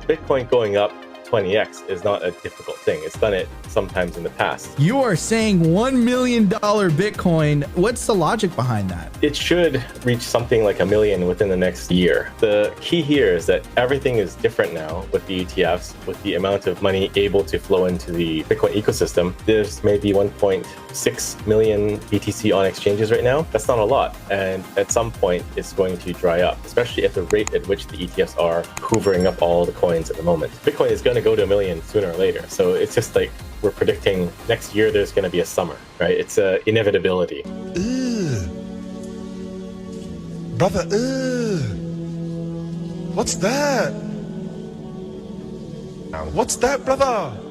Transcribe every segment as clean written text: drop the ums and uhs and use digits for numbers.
Bitcoin going up 20x is not a difficult thing. It's done it sometimes in the past. You are saying $1 million Bitcoin. What's the logic behind that? It should reach something like $1 million within the next year. The key here is that everything is different now with the ETFs, with the amount of money able to flow into the Bitcoin ecosystem. There's maybe 1.6 million BTC on exchanges right now. That's not a lot. And at some point, it's going to dry up, especially at the rate at which the ETFs are hoovering up all the coins at the moment. Bitcoin is going to go to $1 million sooner or later. So it's just like we're predicting next year there's going to be a summer, right? It's an inevitability. Brother, what's that? What's that, brother?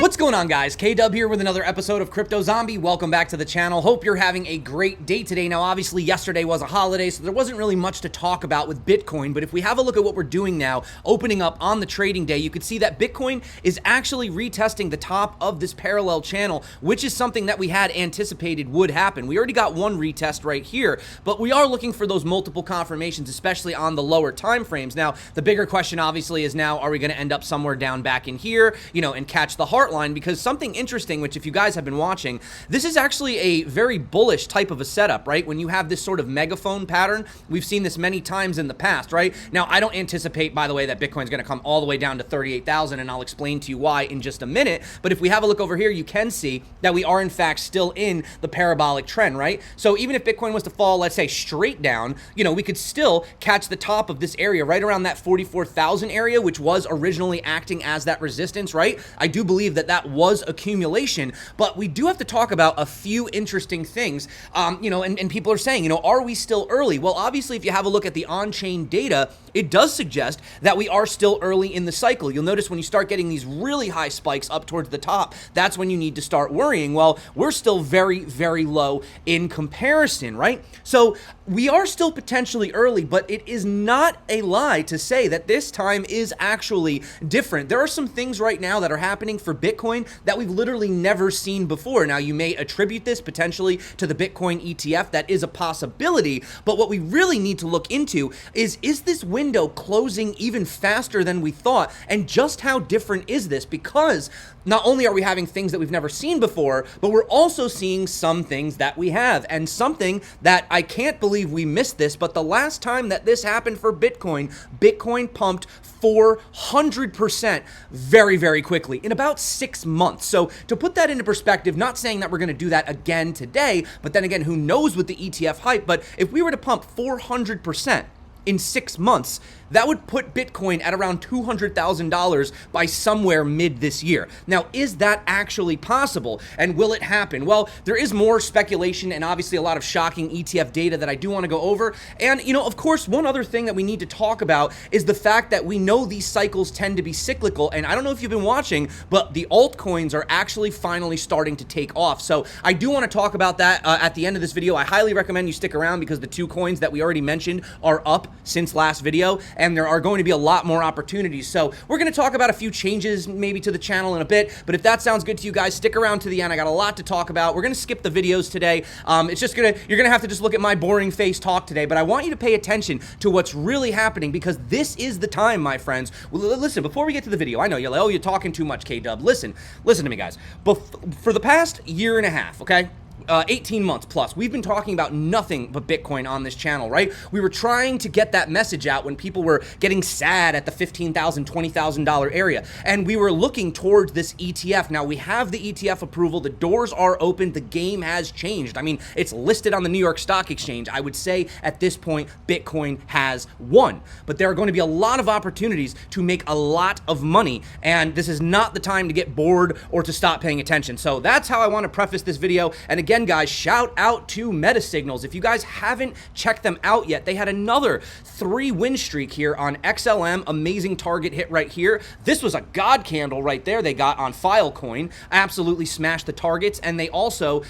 What's going on, guys? K-Dub here with another episode of Crypto Zombie. Welcome back to the channel. Hope you're having a great day today. Now, obviously, yesterday was a holiday, so there wasn't really much to talk about with Bitcoin, but if we have a look at what we're doing now, opening up on the trading day, you can see that Bitcoin is actually retesting the top of this parallel channel, which is something that we had anticipated would happen. We already got one retest right here, but we are looking for those multiple confirmations, especially on the lower time frames. Now, the bigger question, obviously, is now, are we going to end up somewhere down back in here, and catch the heart line? Because something interesting, which if you guys have been watching, this is actually a very bullish type of a setup, right? When you have this sort of megaphone pattern, we've seen this many times in the past, right? Now, I don't anticipate, by the way, that Bitcoin's going to come all the way down to 38,000, and I'll explain to you why in just a minute. But if we have a look over here, you can see that we are in fact still in the parabolic trend, right? So even if Bitcoin was to fall, let's say, straight down, we could still catch the top of this area right around that 44,000 area, which was originally acting as that resistance, right? I do believe that was accumulation, but we do have to talk about a few interesting things, and people are saying, are we still early? Well, obviously, if you have a look at the on-chain data, it does suggest that we are still early in the cycle. You'll notice when you start getting these really high spikes up towards the top, that's when you need to start worrying. Well, we're still very, very low in comparison, right? So we are still potentially early, but it is not a lie to say that this time is actually different. There are some things right now that are happening for Bitcoin that we've literally never seen before. Now, you may attribute this potentially to the Bitcoin ETF. That is a possibility, but what we really need to look into is this window closing even faster than we thought? And just how different is this? Because not only are we having things that we've never seen before, but we're also seeing some things that we have. And something that I can't believe we missed this, but the last time that this happened for Bitcoin, Bitcoin pumped 400% very, very quickly in about 6 months. So to put that into perspective, not saying that we're going to do that again today, but then again, who knows with the ETF hype, but if we were to pump 400% in 6 months, that would put Bitcoin at around $200,000 by somewhere mid this year. Now, is that actually possible? And will it happen? Well, there is more speculation and obviously a lot of shocking ETF data that I do want to go over. And, of course, one other thing that we need to talk about is the fact that we know these cycles tend to be cyclical. And I don't know if you've been watching, but the altcoins are actually finally starting to take off. So I do want to talk about that at the end of this video. I highly recommend you stick around because the two coins that we already mentioned are up since last video, and there are going to be a lot more opportunities. So we're going to talk about a few changes maybe to the channel in a bit, but if that sounds good to you guys, stick around to the end. I got a lot to talk about. We're going to skip the videos today. You're going to have to just look at my boring face talk today, but I want you to pay attention to what's really happening because this is the time, my friends. Well, listen, before we get to the video, I know you're like, oh, you're talking too much, K-Dub. Listen to me, guys. For the past year and a half, okay? 18 months plus, we've been talking about nothing but Bitcoin on this channel, right? We were trying to get that message out when people were getting sad at the $15,000, $20,000 area, and we were looking towards this ETF. Now, we have the ETF approval. The doors are open. The game has changed. I mean, it's listed on the New York Stock Exchange. I would say at this point, Bitcoin has won, but there are going to be a lot of opportunities to make a lot of money, and this is not the time to get bored or to stop paying attention. So that's how I want to preface this video. And again, guys, shout out to MetaSignals. If you guys haven't checked them out yet, they had another 3-win streak here on XLM. Amazing target hit right here. This was a god candle right there they got on Filecoin. Absolutely smashed the targets. And they also,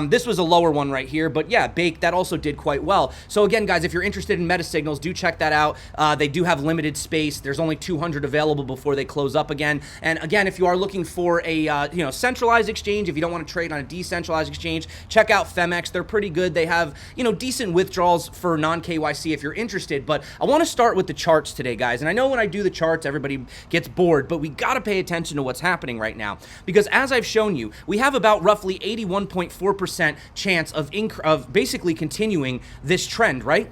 this was a lower one right here, but yeah, Bake, that also did quite well. So again, guys, if you're interested in MetaSignals, do check that out. They do have limited space. There's only 200 available before they close up again. And again, if you are looking for a centralized exchange, if you don't want to trade on a decentralized exchange, check out Femex. They're pretty good. They have, you know, decent withdrawals for non-KYC if you're interested. But I want to start with the charts today, guys. And I know when I do the charts, everybody gets bored, but we got to pay attention to what's happening right now. Because as I've shown you, we have about roughly 81.4% chance of basically continuing this trend, right?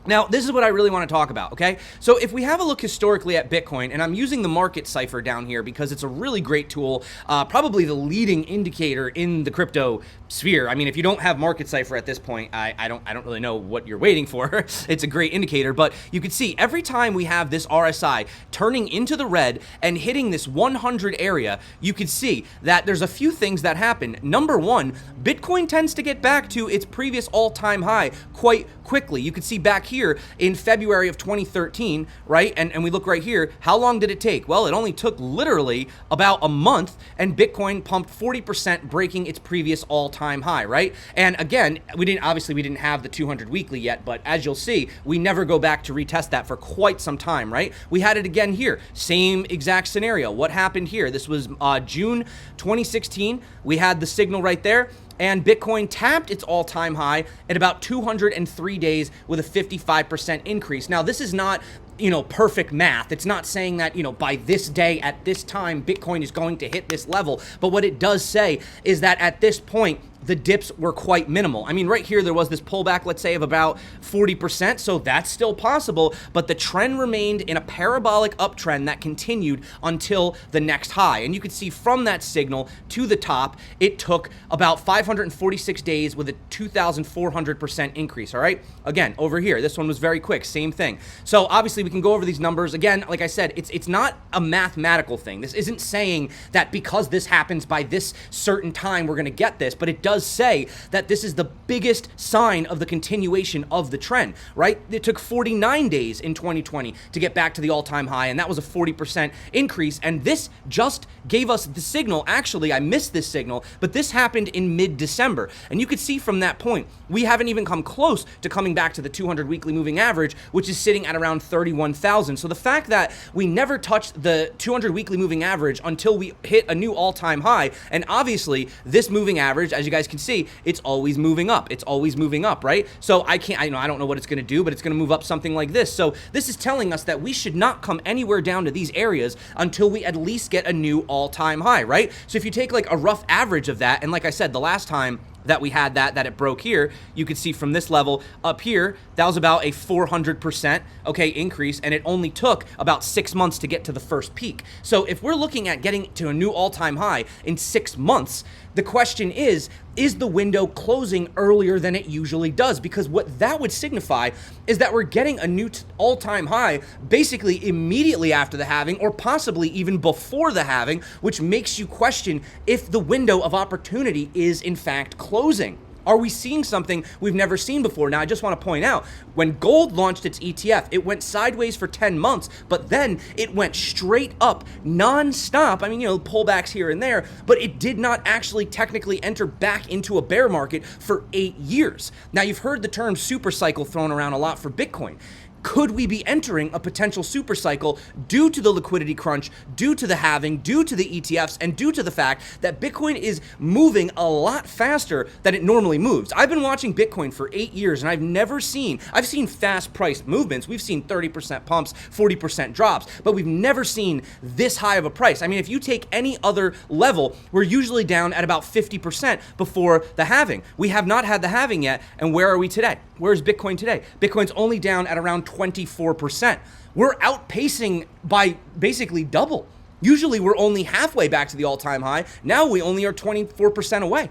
Now, this is what I really want to talk about, okay? So if we have a look historically at Bitcoin, and I'm using the market cipher down here because it's a really great tool, probably the leading indicator in the crypto sphere. I mean, if you don't have market cipher at this point, I don't really know what you're waiting for. It's a great indicator, but you can see every time we have this RSI turning into the red and hitting this 100 area, you can see that there's a few things that happen. Number one, Bitcoin tends to get back to its previous all-time high quite quickly. You can see back here in February of 2013, right? And we look right here, how long did it take? Well, it only took literally about a month, and Bitcoin pumped 40%, breaking its previous all-time high, right? And again, we didn't have the 200 weekly yet, but as you'll see, we never go back to retest that for quite some time, right? We had it again here, same exact scenario. What happened here? This was June 2016. We had the signal right there, and Bitcoin tapped its all-time high at about 203 days with a 55% increase. Now, this is not, you know, perfect math. It's not saying that, you know, by this day at this time, Bitcoin is going to hit this level. But what it does say is that at this point, the dips were quite minimal. I mean, right here, there was this pullback, let's say, of about 40%, so that's still possible, but the trend remained in a parabolic uptrend that continued until the next high. And you can see from that signal to the top, it took about 546 days with a 2,400% increase, all right? Again, over here, this one was very quick, same thing. So obviously, we can go over these numbers. Again, like I said, it's not a mathematical thing. This isn't saying that because this happens by this certain time, we're gonna get this, but it does say that this is the biggest sign of the continuation of the trend, right? It took 49 days in 2020 to get back to the all-time high, and that was a 40% increase, and this just gave us the signal. Actually, I missed this signal, but this happened in mid-December, and you could see from that point, we haven't even come close to coming back to the 200 weekly moving average, which is sitting at around 31,000. So the fact that we never touched the 200 weekly moving average until we hit a new all-time high, and obviously this moving average, as you guys can see, it's always moving up. It's always moving up, right? So I don't know what it's going to do, but it's going to move up something like this. So this is telling us that we should not come anywhere down to these areas until we at least get a new all-time high, right? So if you take like a rough average of that, and like I said, the last time that we had that it broke here, you could see from this level up here, that was about a 400%, okay, increase, and it only took about 6 months to get to the first peak. So if we're looking at getting to a new all-time high in 6 months, the question is the window closing earlier than it usually does? Because what that would signify is that we're getting a new all-time high basically immediately after the halving, or possibly even before the halving, which makes you question if the window of opportunity is in fact closing. Are we seeing something we've never seen before? Now, I just want to point out, when gold launched its ETF, it went sideways for 10 months, but then it went straight up non-stop. I mean, you know, pullbacks here and there, but it did not actually technically enter back into a bear market for 8 years. Now, you've heard the term SuperCycle thrown around a lot for Bitcoin. Could we be entering a potential super cycle due to the liquidity crunch, due to the halving, due to the ETFs, and due to the fact that Bitcoin is moving a lot faster than it normally moves? I've been watching Bitcoin for 8 years, and I've seen fast price movements. We've seen 30% pumps, 40% drops, but we've never seen this high of a price. I mean, if you take any other level, we're usually down at about 50% before the halving. We have not had the halving yet, and where are we today? Where is Bitcoin today? Bitcoin's only down at around 24%. We're outpacing by basically double. Usually we're only halfway back to the all-time high. Now we only are 24% away,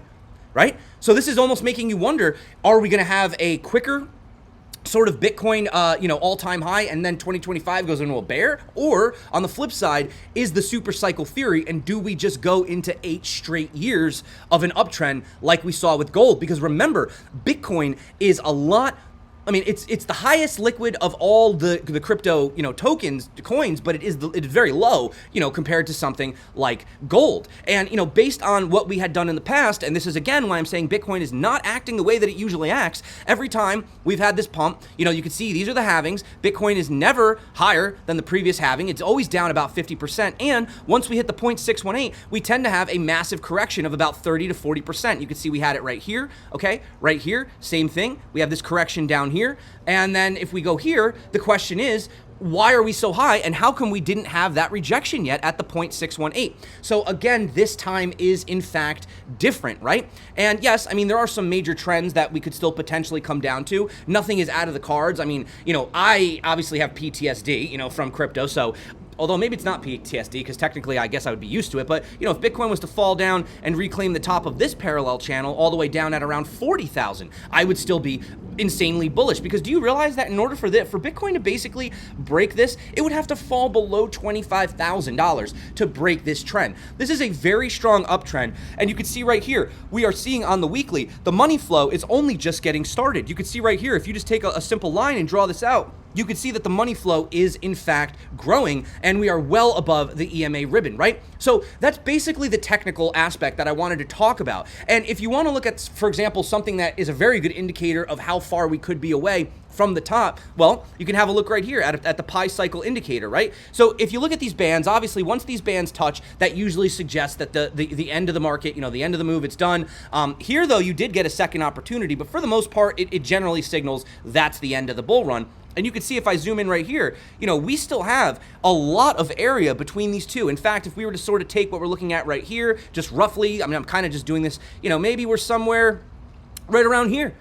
right? So this is almost making you wonder, are we going to have a quicker sort of Bitcoin, all-time high, and then 2025 goes into a bear? Or on the flip side, is the super cycle theory, and do we just go into 8 straight years of an uptrend like we saw with gold? Because remember, Bitcoin is a lot I mean, it's the highest liquid of all the crypto, tokens, coins, but it is very low, compared to something like gold. And, based on what we had done in the past, and this is again why I'm saying Bitcoin is not acting the way that it usually acts. Every time we've had this pump, you can see these are the halvings. Bitcoin is never higher than the previous halving. It's always down about 50%. And once we hit the 0.618, we tend to have a massive correction of about 30 to 40%. You can see we had it right here, okay? Right here, same thing. We have this correction down here. And then if we go here, the question is, why are we so high, and how come we didn't have that rejection yet at the 0.618? So again, this time is in fact different, right? And yes, I mean, there are some major trends that we could still potentially come down to. Nothing is out of the cards. I mean, I obviously have PTSD, from crypto, so although maybe it's not PTSD, because technically I guess I would be used to it, but if Bitcoin was to fall down and reclaim the top of this parallel channel all the way down at around 40,000, I would still be insanely bullish. Because do you realize that in order for Bitcoin to basically break this, it would have to fall below $25,000 to break this trend? This is a very strong uptrend, and you can see right here, we are seeing on the weekly, the money flow is only just getting started. You can see right here, if you just take a simple line and draw this out, you can see that the money flow is in fact growing, and we are well above the EMA ribbon, right? So that's basically the technical aspect that I wanted to talk about. And if you want to look at, for example, something that is a very good indicator of how far we could be away from the top, well, you can have a look right here at the pi cycle indicator, right? So if you look at these bands, obviously once these bands touch, that usually suggests that the end of the market, the end of the move, it's done. Here though, you did get a second opportunity, but for the most part, it generally signals that's the end of the bull run. And you can see if I zoom in right here, we still have a lot of area between these two. In fact, if we were to sort of take what we're looking at right here, just roughly, I mean, I'm kind of just doing this, maybe we're somewhere right around here.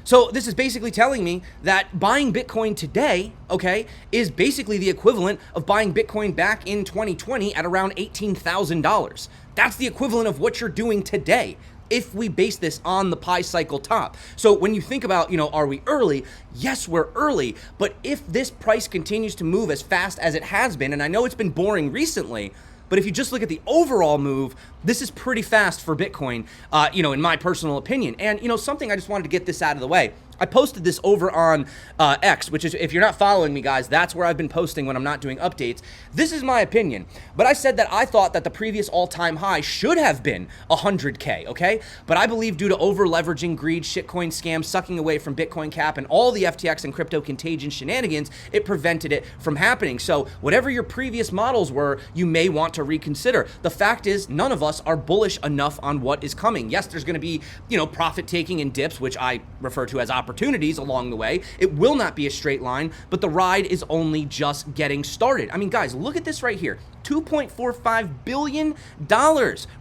So this is basically telling me that buying Bitcoin today, okay, is basically the equivalent of buying Bitcoin back in 2020 at around $18,000. That's the equivalent of what you're doing today, if we base this on the pi cycle top. So when you think about, are we early? Yes, we're early. But if this price continues to move as fast as it has been, and I know it's been boring recently, but if you just look at the overall move, this is pretty fast for Bitcoin, in my personal opinion. And, something I just wanted to get this out of the way. I posted this over on X, which is, if you're not following me, guys, that's where I've been posting when I'm not doing updates. This is my opinion, but I said that I thought that the previous all-time high should have been 100K, okay? But I believe due to over-leveraging, greed, shitcoin scams, sucking away from Bitcoin Cap, and all the FTX and crypto contagion shenanigans, it prevented it from happening. So whatever your previous models were, you may want to reconsider. The fact is, none of us are bullish enough on what is coming. Yes, there's going to be, profit-taking and dips, which I refer to as opportunities along the way. It will not be a straight line, but the ride is only just getting started. I mean, guys, look at this right here. $2.45 billion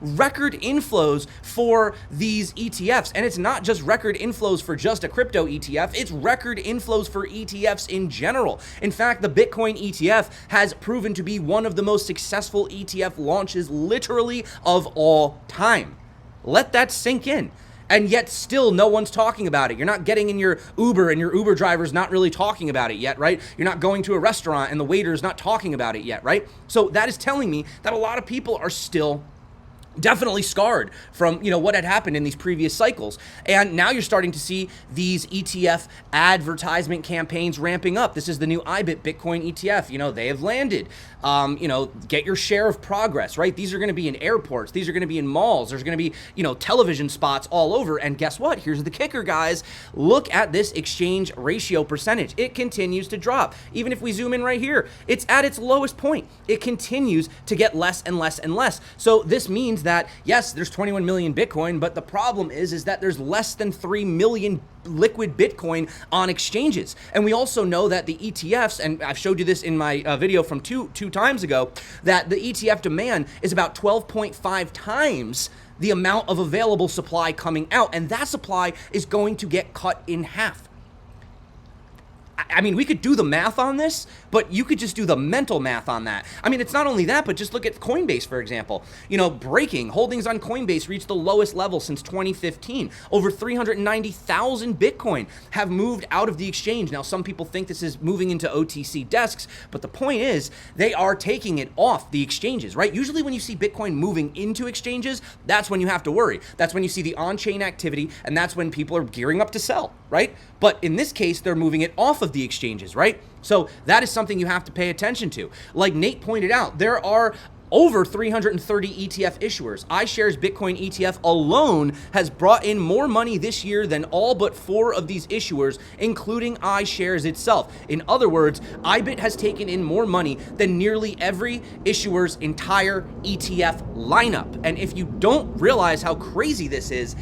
record inflows for these ETFs. And it's not just record inflows for just a crypto ETF, it's record inflows for ETFs in general. In fact, the Bitcoin ETF has proven to be one of the most successful ETF launches literally of all time. Let that sink in. And yet still no one's talking about it. You're not getting in your Uber and your Uber driver's not really talking about it yet, right? You're not going to a restaurant and the waiter's not talking about it yet, right? So that is telling me that a lot of people are still definitely scarred from, what had happened in these previous cycles. And now you're starting to see these ETF advertisement campaigns ramping up. This is the new IBIT Bitcoin ETF. They have landed. Get your share of progress, right? These are going to be in airports. These are going to be in malls. There's going to be, television spots all over. And guess what? Here's the kicker, guys. Look at this exchange ratio percentage. It continues to drop. Even if we zoom in right here, it's at its lowest point. It continues to get less and less and less. So this means that, yes, there's 21 million Bitcoin, but the problem is that there's less than 3 million liquid Bitcoin on exchanges. And we also know that the ETFs, and I've showed you this in my video from two times ago, that the ETF demand is about 12.5 times the amount of available supply coming out, and that supply is going to get cut in half. I mean, we could do the math on this, but you could just do the mental math on that. I mean, it's not only that, but just look at Coinbase, for example. You know, breaking, holdings on Coinbase reached the lowest level since 2015. Over 390,000 Bitcoin have moved out of the exchange. Now, some people think this is moving into OTC desks, but the point is they are taking it off the exchanges, right? Usually when you see Bitcoin moving into exchanges, that's when you have to worry. That's when you see the on-chain activity, and that's when people are gearing up to sell, right? But in this case, they're moving it off of the exchanges, right? So that is something you have to pay attention to. Like Nate pointed out, there are over 330 ETF issuers. iShares Bitcoin ETF alone has brought in more money this year than all but 4 of these issuers, including iShares itself. In other words, IBIT has taken in more money than nearly every issuer's entire ETF lineup. And if you don't realize how crazy this is,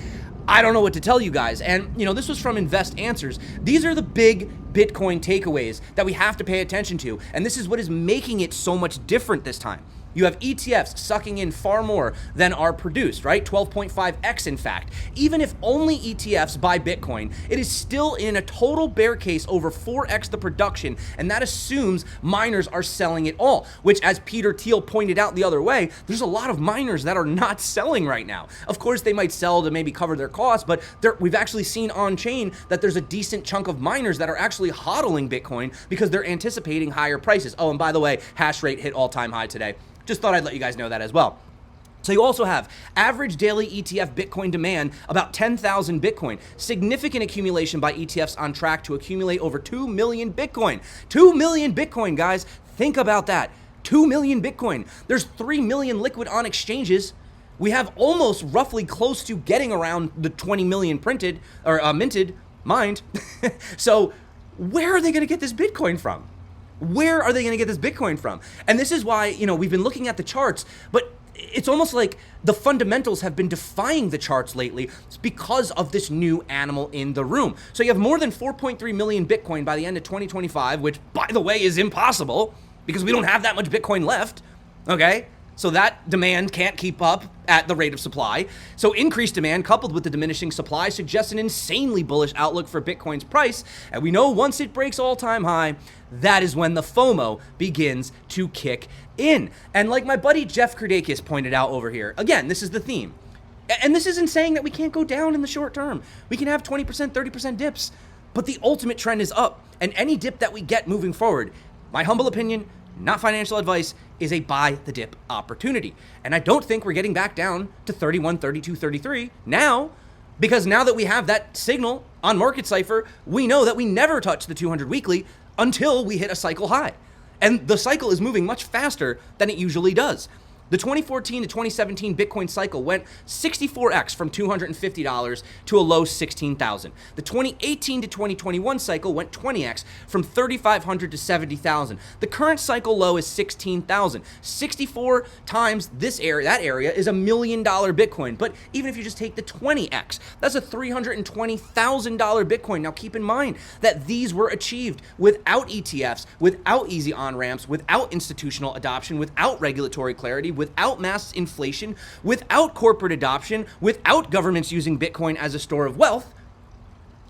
I don't know what to tell you guys. And, you know, this was from Invest Answers. These are the big Bitcoin takeaways that we have to pay attention to. And this is what is making it so much different this time. You have ETFs sucking in far more than are produced, right? 12.5x, in fact. Even if only ETFs buy Bitcoin, it is still in a total bear case over 4x the production, and that assumes miners are selling it all, which, as Peter Thiel pointed out the other way, there's a lot of miners that are not selling right now. Of course, they might sell to maybe cover their costs, but we've actually seen on-chain that there's a decent chunk of miners that are actually hodling Bitcoin because they're anticipating higher prices. Oh, and by the way, hash rate hit all-time high today. Just thought I'd let you guys know that as well. So you also have average daily ETF Bitcoin demand, about 10,000 Bitcoin. Significant accumulation by ETFs on track to accumulate over 2 million Bitcoin. 2 million Bitcoin, guys. Think about that. 2 million Bitcoin. There's 3 million liquid on exchanges. We have almost roughly close to getting around the 20 million printed or mined. So where are they going to get this Bitcoin from? Where are they going to get this Bitcoin from? And this is why, you know, we've been looking at the charts, but it's almost like the fundamentals have been defying the charts lately. It's because of this new animal in the room. So you have more than 4.3 million Bitcoin by the end of 2025, which, by the way, is impossible because we don't have that much Bitcoin left, okay? So that demand can't keep up at the rate of supply. So increased demand coupled with the diminishing supply suggests an insanely bullish outlook for Bitcoin's price. And we know once it breaks all-time high, that is when the FOMO begins to kick in. And like my buddy Jeff Kerdakis pointed out over here, again, this is the theme. And this isn't saying that we can't go down in the short term. We can have 20%, 30% dips, but the ultimate trend is up. And any dip that we get moving forward, my humble opinion, not financial advice, is a buy the dip opportunity. And I don't think we're getting back down to 31, 32, 33 now, because now that we have that signal on Market Cypher, we know that we never touch the 200 weekly until we hit a cycle high. And the cycle is moving much faster than it usually does. The 2014 to 2017 Bitcoin cycle went 64x from $250 to a low 16,000. The 2018 to 2021 cycle went 20x from 3,500 to 70,000. The current cycle low is 16,000. 64 times this area, that area is $1 million Bitcoin. But even if you just take the 20x, that's a $320,000 Bitcoin. Now keep in mind that these were achieved without ETFs, without easy on-ramps, without institutional adoption, without regulatory clarity, without mass inflation, without corporate adoption, without governments using Bitcoin as a store of wealth.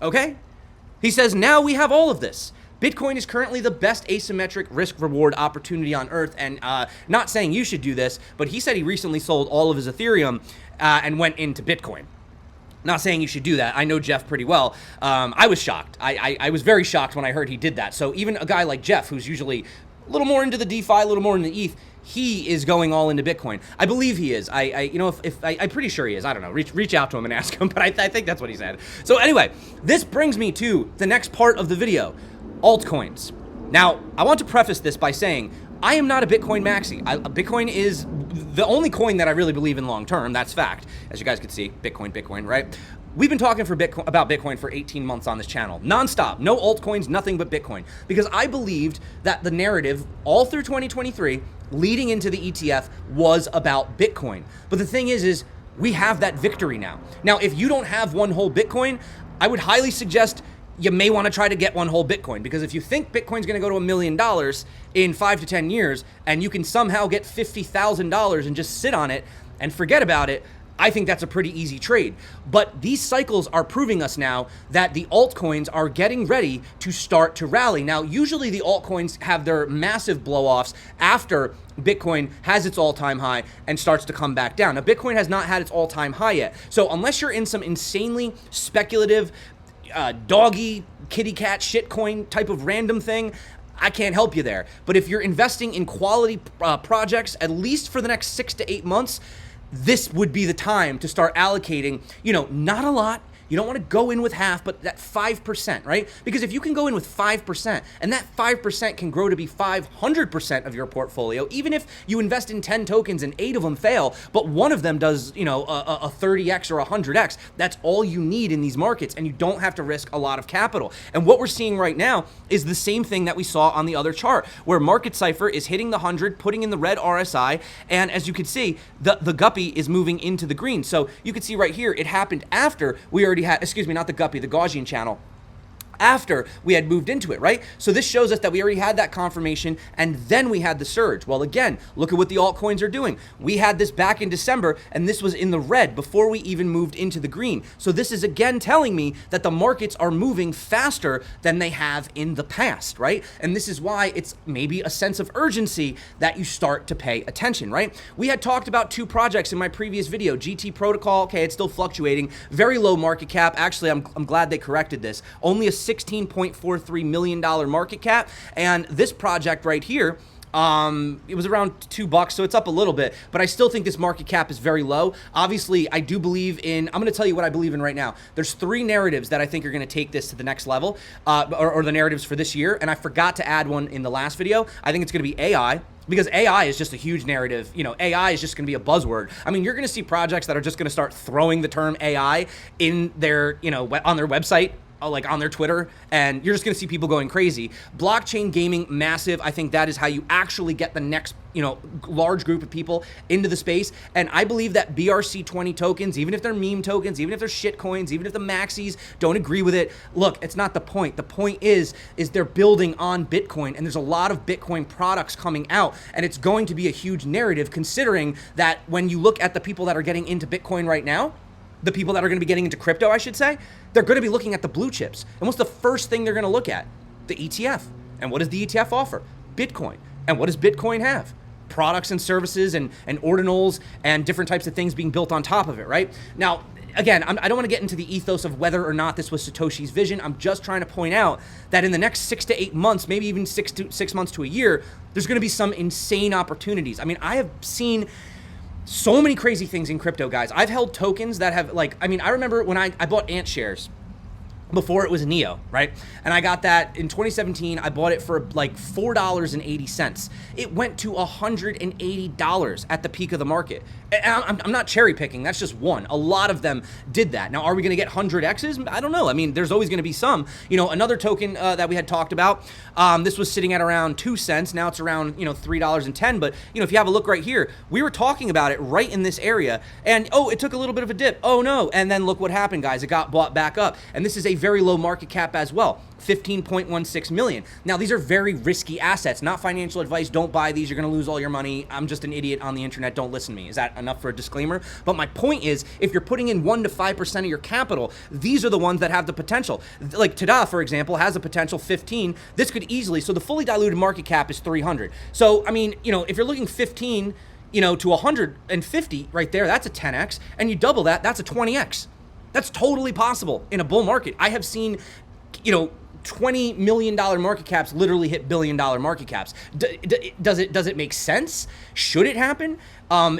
Okay? He says, now we have all of this. Bitcoin is currently the best asymmetric risk-reward opportunity on earth, and not saying you should do this, but he said he recently sold all of his Ethereum and went into Bitcoin. Not saying you should do that. I know Jeff pretty well. I was shocked. I was very shocked when I heard he did that. So even a guy like Jeff, who's usually a little more into the DeFi, a little more into ETH, he is going all into Bitcoin. I believe he is. I'm pretty sure he is. I don't know. Reach out to him and ask him, but I think that's what he said. So anyway, this brings me to the next part of the video, altcoins. Now, I want to preface this by saying I am not a Bitcoin maxi. Bitcoin is the only coin that I really believe in long term. That's fact. As you guys can see, Bitcoin, right? We've been talking about Bitcoin for 18 months on this channel, nonstop, no altcoins, nothing but Bitcoin, because I believed that the narrative all through 2023 leading into the ETF was about Bitcoin. But the thing is we have that victory now. Now, if you don't have one whole Bitcoin, I would highly suggest you may want to try to get one whole Bitcoin, because if you think Bitcoin's going to go to $1 million in 5 to 10 years and you can somehow get $50,000 and just sit on it and forget about it, I think that's a pretty easy trade. But these cycles are proving us now that the altcoins are getting ready to start to rally. Now, usually the altcoins have their massive blow-offs after Bitcoin has its all-time high and starts to come back down. Now, Bitcoin has not had its all-time high yet. So unless you're in some insanely speculative, doggy, kitty cat, shitcoin type of random thing, I can't help you there. But if you're investing in quality projects, at least for the next 6 to 8 months, this would be the time to start allocating, not a lot. You don't want to go in with half, but that 5%, right? Because if you can go in with 5% and that 5% can grow to be 500% of your portfolio, even if you invest in 10 tokens and 8 of them fail, but one of them does, a 30x or 100x, that's all you need in these markets, and you don't have to risk a lot of capital. And what we're seeing right now is the same thing that we saw on the other chart, where Market Cypher is hitting the 100, putting in the red RSI, and as you can see, the guppy is moving into the green. So you can see right here, it happened after we already had, excuse me, not the guppy, the Gaussian channel, after we had moved into it, right? So this shows us that we already had that confirmation, and then we had the surge. Well, again, look at what the altcoins are doing. We had this back in December, and this was in the red before we even moved into the green. So this is again telling me that the markets are moving faster than they have in the past, right? And this is why it's maybe a sense of urgency that you start to pay attention, right? We had talked about 2 projects in my previous video. GT Protocol, okay, it's still fluctuating, very low market cap. Actually, I'm glad they corrected this. Only a $16.43 million market cap. And this project right here, it was around $2, so it's up a little bit, but I still think this market cap is very low. Obviously, I do believe in, I'm going to tell you what I believe in right now. There's 3 narratives that I think are going to take this to the next level, or the narratives for this year, and I forgot to add one in the last video. I think it's going to be AI, because AI is just a huge narrative. AI is just going to be a buzzword. I mean, you're going to see projects that are just going to start throwing the term AI in their, on their website, like on their Twitter, and you're just gonna see people going crazy. Blockchain gaming, massive. I think that is how you actually get the next, large group of people into the space. And I believe that BRC20 tokens, even if they're meme tokens, even if they're shit coins, even if the maxis don't agree with it, look, it's not the point. The point is they're building on Bitcoin, and there's a lot of Bitcoin products coming out, and it's going to be a huge narrative, considering that when you look at the people that are getting into Bitcoin right now, the people that are going to be getting into crypto, I should say, they're going to be looking at the blue chips. And what's the first thing they're going to look at? The ETF. And what does the ETF offer? Bitcoin. And what does Bitcoin have? Products and services and ordinals and different types of things being built on top of it, right? Now, again, I don't want to get into the ethos of whether or not this was Satoshi's vision. I'm just trying to point out that in the next 6 to 8 months, maybe even 6 months to a year, there's going to be some insane opportunities. I mean, I have seen so many crazy things in crypto, guys. I've held tokens that have, I remember when I bought Ant shares before it was Neo, right? And I got that in 2017. I bought it for like $4.80. It went to $180 at the peak of the market. And I'm not cherry picking. That's just one. A lot of them did that. Now, are we going to get 100Xs? I don't know. I mean, there's always going to be some. Another token that we had talked about, this was sitting at around 2 cents. Now it's around, $3.10. But, if you have a look right here, we were talking about it right in this area. And, it took a little bit of a dip. Oh, no. And then look what happened, guys. It got bought back up. And this is a very low market cap as well, 15.16 million. Now, these are very risky assets, not financial advice. Don't buy these. You're going to lose all your money. I'm just an idiot on the internet. Don't listen to me. Is that enough for a disclaimer? But my point is, if you're putting in 1 to 5% of your capital, these are the ones that have the potential. Like Tada, for example, has a potential 15. This could easily, so the fully diluted market cap is 300. So, I mean, if you're looking 15, to 150 right there, that's a 10x. And you double that, that's a 20x. That's totally possible in a bull market. I have seen, $20 million market caps literally hit $1 billion market caps. Does it make sense? Should it happen?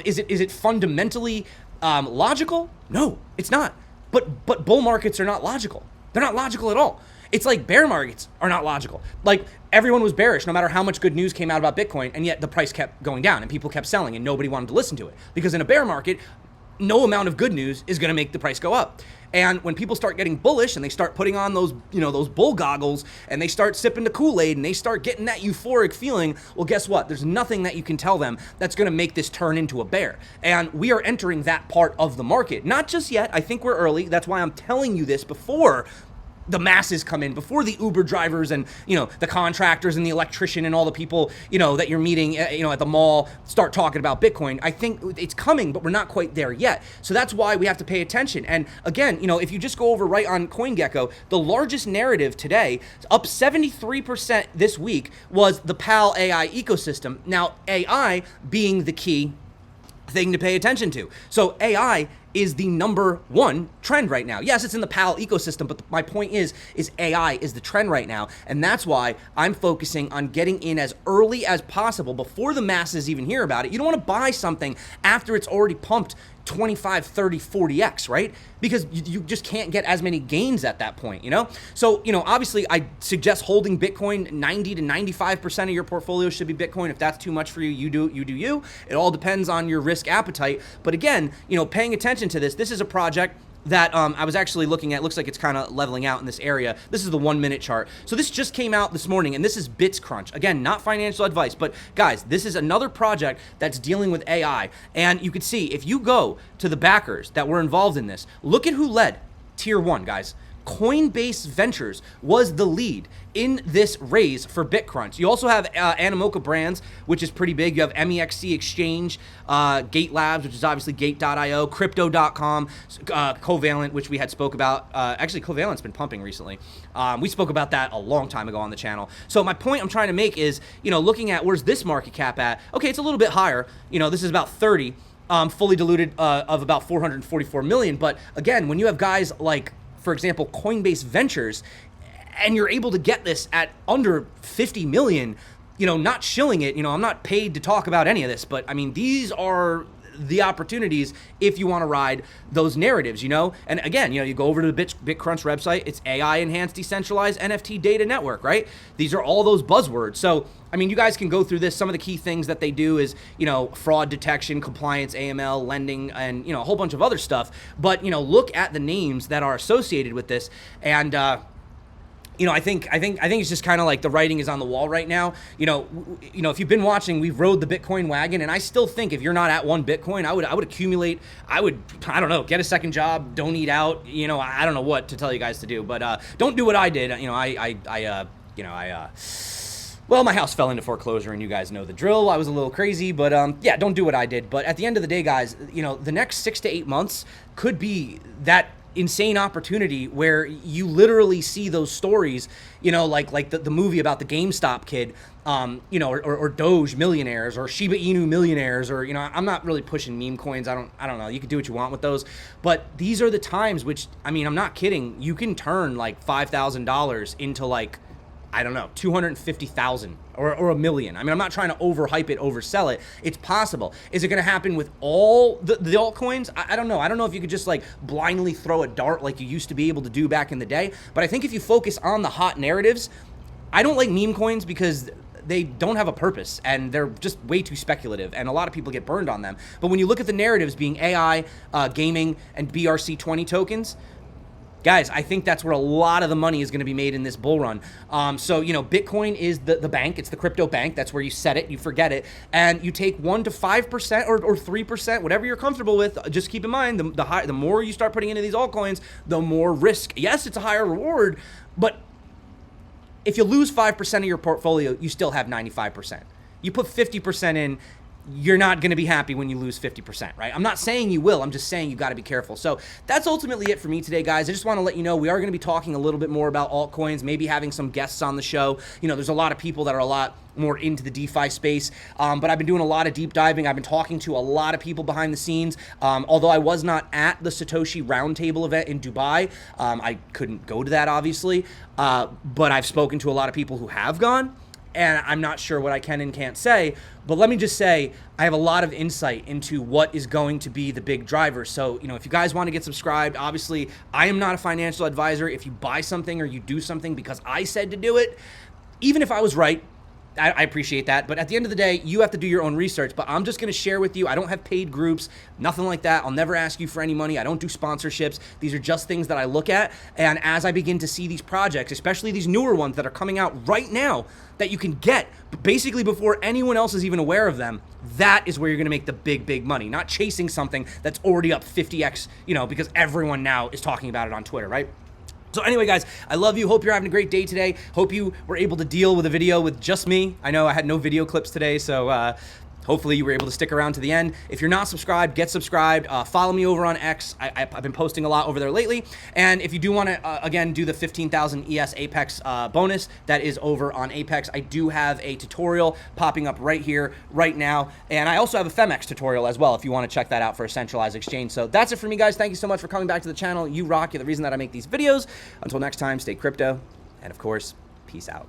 Is it fundamentally logical? No, it's not. But bull markets are not logical. They're not logical at all. It's like bear markets are not logical. Like, everyone was bearish no matter how much good news came out about Bitcoin, and yet the price kept going down and people kept selling and nobody wanted to listen to it. Because in a bear market, no amount of good news is going to make the price go up. And when people start getting bullish and they start putting on those, those bull goggles, and they start sipping the Kool-Aid and they start getting that euphoric feeling, well, guess what? There's nothing that you can tell them that's going to make this turn into a bear. And we are entering that part of the market. Not just yet. I think we're early. That's why I'm telling you this before the masses come in, before the Uber drivers and, you know, the contractors and the electrician and all the people, you know, that you're meeting, you know, at the mall start talking about Bitcoin. I think it's coming, but we're not quite there yet. So that's why we have to pay attention. And again, you know, if you just go over right on CoinGecko, the largest narrative today, up 73% this week, was the PAL AI ecosystem. Now, AI being the key thing to pay attention to. So AI is the number one trend right now. Yes, it's in the PAL ecosystem, but my point is AI is the trend right now. And that's why I'm focusing on getting in as early as possible before the masses even hear about it. You don't want to buy something after it's already pumped 25, 30, 40x, right? Because you just can't get as many gains at that point, you know? So, you know, obviously I suggest holding Bitcoin. 90 to 95% of your portfolio should be Bitcoin. If that's too much for you, you do you. It all depends on your risk appetite. But again, you know, paying attention to this is a project that I was actually looking at. Looks like it's kind of leveling out in this area. This is the 1 minute chart. So this just came out this morning, and this is BitsCrunch. Again, not financial advice, but guys, this is another project that's dealing with AI. And you can see, if you go to the backers that were involved in this, look at who led tier 1, guys. Coinbase Ventures was the lead in this raise for BitCrunch. You also have Animoca Brands, which is pretty big. You have MEXC Exchange, Gate Labs, which is obviously Gate.io, Crypto.com, Covalent, which we had spoke about. Actually, Covalent's been pumping recently. We spoke about that a long time ago on the channel. So my point I'm trying to make is, you know, looking at where's this market cap at? Okay, it's a little bit higher. You know, this is about 30, fully diluted of about 444 million. But again, when you have guys like, for example, Coinbase Ventures, and you're able to get this at under 50 million, you know, not shilling it, you know, I'm not paid to talk about any of this, but I mean, these are the opportunities if you want to ride those narratives, you know? And again, you know, you go over to the BitCrunch website, it's AI enhanced decentralized NFT data network, right? These are all those buzzwords. So, I mean, you guys can go through this. Some of the key things that they do is, you know, fraud detection, compliance, AML, lending, and, you know, a whole bunch of other stuff. But, you know, look at the names that are associated with this. And, you know, I think it's just kind of like the writing is on the wall right now. You know, if you've been watching, we've rode the Bitcoin wagon, and I still think if you're not at 1 Bitcoin, I would accumulate. I don't know, get a second job, don't eat out. You know, I don't know what to tell you guys to do, but don't do what I did. You know, well, my house fell into foreclosure, and you guys know the drill. I was a little crazy, but yeah, don't do what I did. But at the end of the day, guys, you know, the next 6 to 8 months could be that insane opportunity where you literally see those stories, you know, like the movie about the GameStop kid, you know, or Doge millionaires, or Shiba Inu millionaires, or, you know, I'm not really pushing meme coins. I don't know. You can do what you want with those, but these are the times which, I mean, I'm not kidding. You can turn like $5,000 into like, I don't know, 250,000 or $1 million. I mean, I'm not trying to overhype it, oversell it. It's possible. Is it going to happen with all the altcoins? I don't know. I don't know if you could just like blindly throw a dart like you used to be able to do back in the day. But I think if you focus on the hot narratives, I don't like meme coins because they don't have a purpose and they're just way too speculative, and a lot of people get burned on them. But when you look at the narratives being AI, gaming, and BRC20 tokens, guys, I think that's where a lot of the money is going to be made in this bull run. So, you know, Bitcoin is the bank. It's the crypto bank. That's where you set it, you forget it, and you take 1 to 5% or 3%, whatever you're comfortable with. Just keep in mind, the more you start putting into these altcoins, the more risk. Yes, it's a higher reward, but if you lose 5% of your portfolio, you still have 95%. You put 50% in, you're not going to be happy when you lose 50%, right? I'm not saying you will. I'm just saying you got to be careful. So that's ultimately it for me today, guys. I just want to let you know we are going to be talking a little bit more about altcoins, maybe having some guests on the show. You know, there's a lot of people that are a lot more into the DeFi space, but I've been doing a lot of deep diving. I've been talking to a lot of people behind the scenes. Although I was not at the Satoshi Roundtable event in Dubai, I couldn't go to that, obviously, but I've spoken to a lot of people who have gone, and I'm not sure what I can and can't say, but let me just say, I have a lot of insight into what is going to be the big driver. So, you know, if you guys want to get subscribed, obviously, I am not a financial advisor. If you buy something or you do something because I said to do it, even if I was right, I appreciate that. But at the end of the day, you have to do your own research. But I'm just going to share with you. I don't have paid groups, nothing like that. I'll never ask you for any money. I don't do sponsorships. These are just things that I look at. And as I begin to see these projects, especially these newer ones that are coming out right now that you can get basically before anyone else is even aware of them, that is where you're going to make the big money, not chasing something that's already up 50x, you know, because everyone now is talking about it on Twitter, right? So anyway, guys, I love you. Hope you're having a great day today. Hope you were able to deal with a video with just me. I know I had no video clips today, so hopefully you were able to stick around to the end. If you're not subscribed, get subscribed. Follow me over on X. I've been posting a lot over there lately. And if you do want to, again, do the 15,000 ES Apex bonus, that is over on Apex. I do have a tutorial popping up right here, right now. And I also have a Femex tutorial as well if you want to check that out for a centralized exchange. So that's it for me, guys. Thank you so much for coming back to the channel. You rock. You're the reason that I make these videos. Until next time, stay crypto. And of course, peace out.